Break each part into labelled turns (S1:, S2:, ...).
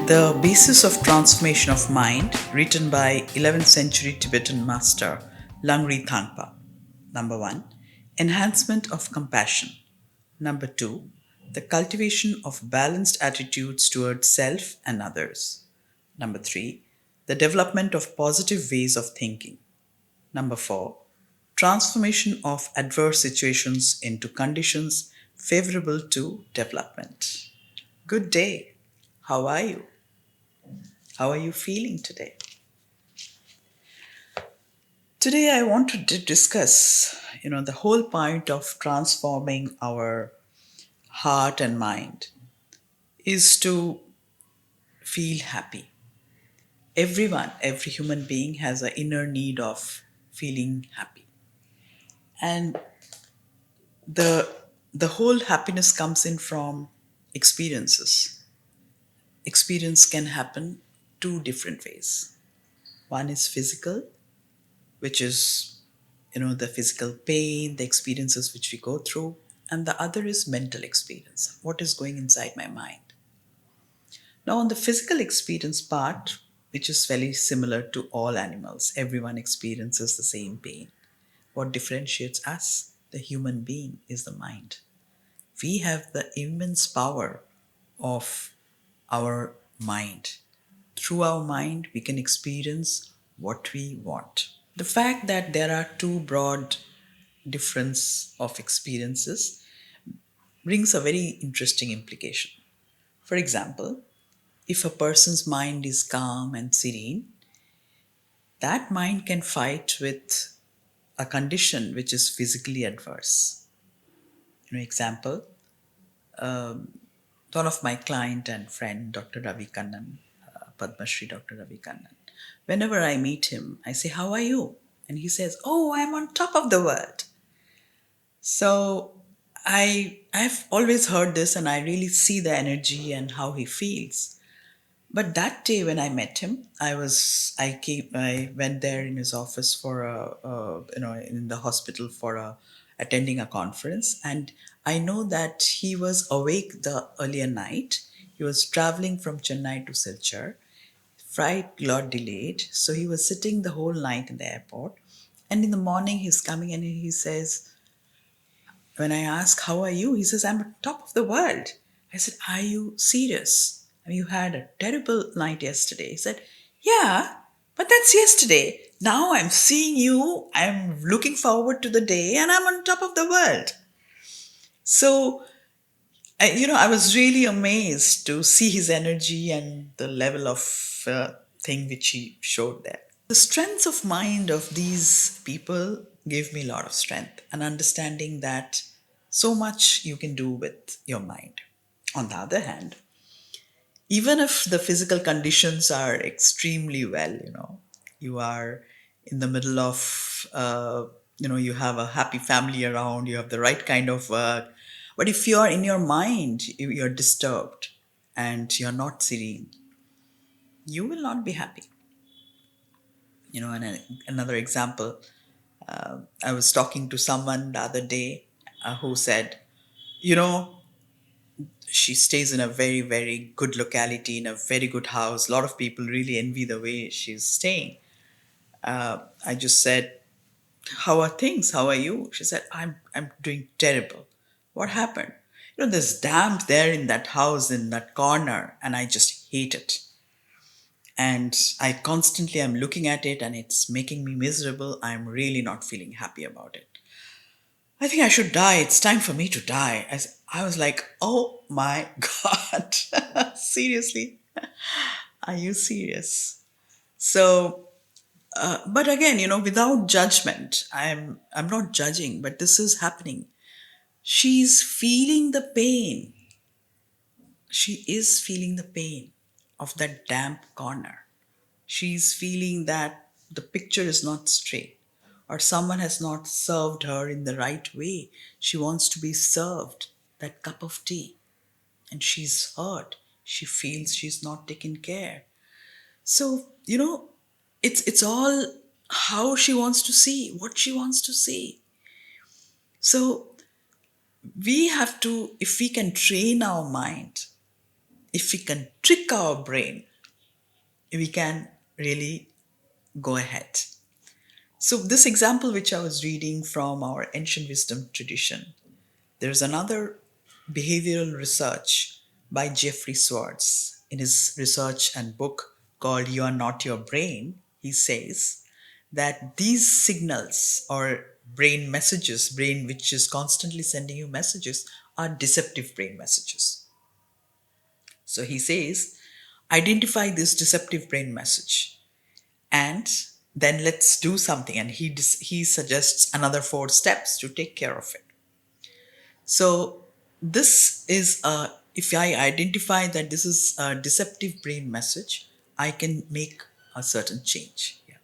S1: The Basis of Transformation of Mind, written by 11th century Tibetan master Langri Thangpa. Number 1. Enhancement of compassion. Number 2. The cultivation of balanced attitudes towards self and others. Number 3. The development of positive ways of thinking. Number 4. Transformation of adverse situations into conditions favorable to development. Good day. How are you? How are you feeling today? Today I want to discuss, the whole point of transforming our heart and mind is to feel happy. Every human being has an inner need of feeling happy. And the the whole happiness comes in from experiences. Experience can happen two different ways. One is physical, which is the physical pain, the experiences which we go through, and the other is mental experience, what is going inside my mind. Now on the physical experience part, which is very similar to all animals, everyone experiences the same pain. What differentiates us, the human being, is the mind. We have the immense power of our mind. Through our mind we can experience what we want. The fact that there are two broad difference of experiences brings a very interesting implication. For example, if a person's mind is calm and serene, that mind can fight with a condition which is physically adverse. Example, one of my client and friend, Dr. Ravi Kannan, Padma Shri Dr. Ravi Kannan. Whenever I meet him, I say, "How are you?" And he says, "Oh, I'm on top of the world." So I've always heard this, and I really see the energy and how he feels. But that day when I met him, I went there in his office for in the hospital for attending a conference, and I know that he was awake the earlier night. He was traveling from Chennai to Silchar. Flight got delayed, so he was sitting the whole night in the airport. And in the morning, he's coming and he says, when I ask, "How are you?" He says, "I'm on top of the world." I said, "Are you serious? I mean, you had a terrible night yesterday." He said, "Yeah, but that's yesterday. Now I'm seeing you, I'm looking forward to the day, and I'm on top of the world." So, I was really amazed to see his energy and the level of thing which he showed there. The strengths of mind of these people gave me a lot of strength and understanding that so much you can do with your mind. On the other hand, even if the physical conditions are extremely well, you are in the middle of, you have a happy family around, you have the right kind of work, but if you are in your mind, you're disturbed and you're not serene, you will not be happy. And another example, I was talking to someone the other day who said, you know, she stays in a very, very good locality, in a very good house. A lot of people really envy the way she's staying. I just said, "How are things? How are you?" She said, I'm doing terrible." "What happened?" "There's damp there in that house, in that corner, and I just hate it. And I constantly am looking at it and it's making me miserable. I'm really not feeling happy about it. I think I should die. It's time for me to die." I was like, "Oh my God." Seriously? Are you serious? So, but again, without judgment, I'm not judging, but this is happening. She's feeling the pain. She is feeling the pain of that damp corner. She's feeling that the picture is not straight, or someone has not served her in the right way. She wants to be served that cup of tea, and she's hurt. She feels she's not taken care. So, it's all how she wants to see, what she wants to see. So we have to, if we can train our mind if we can trick our brain, we can really go ahead. So, this example which I was reading from our ancient wisdom tradition, there's another behavioral research by Jeffrey Swartz. In his research and book called You Are Not Your Brain, he says that these signals or brain messages, brain which is constantly sending you messages, are deceptive brain messages. So he says, identify this deceptive brain message and then let's do something. And he suggests another 4 steps to take care of it. So this is if I identify that this is a deceptive brain message, I can make a certain change. Yeah.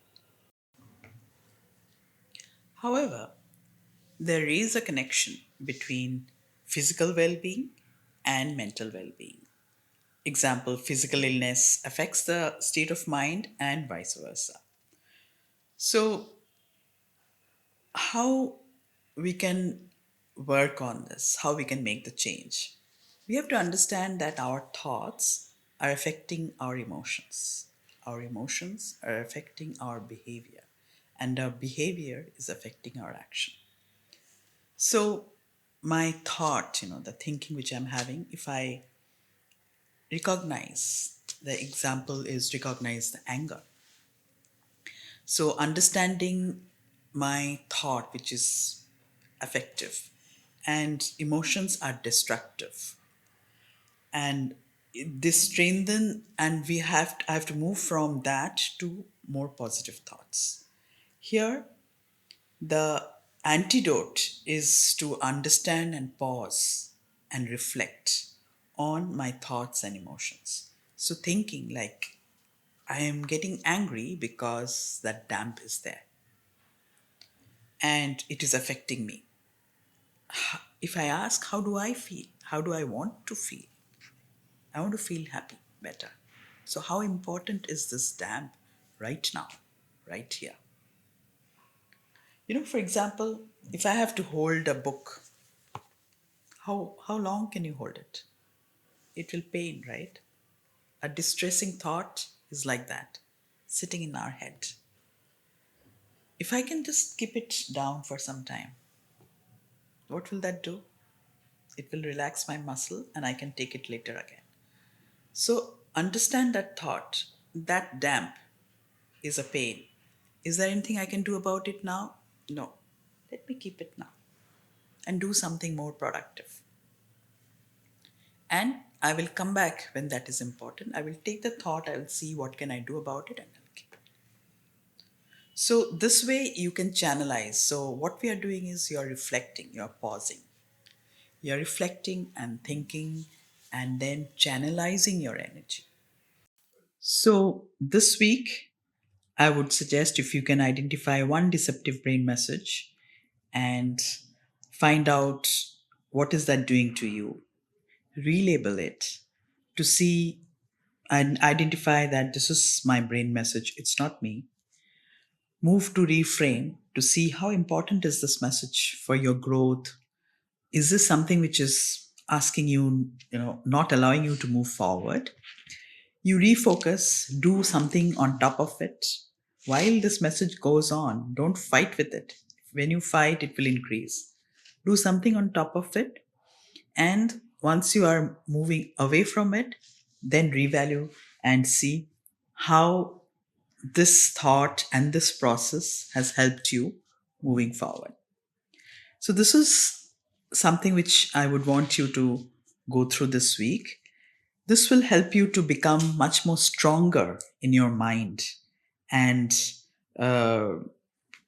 S1: However, there is a connection between physical well-being and mental well-being. Example, physical illness affects the state of mind and vice versa. So how we can work on this, how we can make the change? We have to understand that our thoughts are affecting our emotions. Our emotions are affecting our behavior, and our behavior is affecting our action. So, my thought, the thinking which I'm having, if I recognize, the example is recognize the anger. So, understanding my thought, which is affective, and emotions are destructive, and this strengthen, and I have to move from that to more positive thoughts. Here, the antidote is to understand and pause and reflect on my thoughts and emotions. So, thinking like I am getting angry because that damp is there and it is affecting me. If I ask, how do I feel? How do I want to feel? I want to feel happy, better. So, how important is this damp right now, right here? For example, if I have to hold a book, how long can you hold it? It will pain, right? A distressing thought is like that, sitting in our head. If I can just keep it down for some time, what will that do? It will relax my muscle and I can take it later again. So, understand that thought, that damp is a pain. Is there anything I can do about it now? No. Let me keep it now and do something more productive. And I will come back when that is important. I will take the thought, I will see what can I do about it, and I'll keep it. So this way you can channelize. So what we are doing is you're reflecting, you're pausing. You're reflecting and thinking and then channelizing your energy. So this week, I would suggest if you can identify one deceptive brain message and find out what is that doing to you, relabel it to see and identify that this is my brain message, it's not me. Move to reframe to see how important is this message for your growth. Is this something which is asking you, not allowing you to move forward? You refocus, do something on top of it. While this message goes on, don't fight with it. When you fight, it will increase. Do something on top of it. And once you are moving away from it, then revalue and see how this thought and this process has helped you moving forward. So, this is something which I would want you to go through this week. This will help you to become much more stronger in your mind and uh,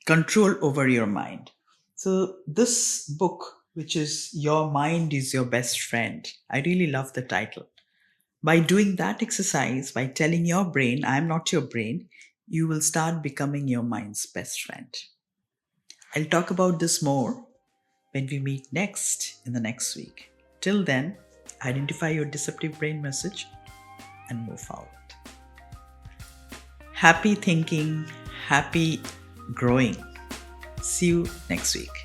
S1: control over your mind. So, this book, which is Your Mind is Your Best Friend, I really love the title. By doing that exercise, by telling your brain, I'm not your brain, you will start becoming your mind's best friend. I'll talk about this more when we meet next in the next week. Till then, identify your deceptive brain message and move forward. Happy thinking, happy growing. See you next week.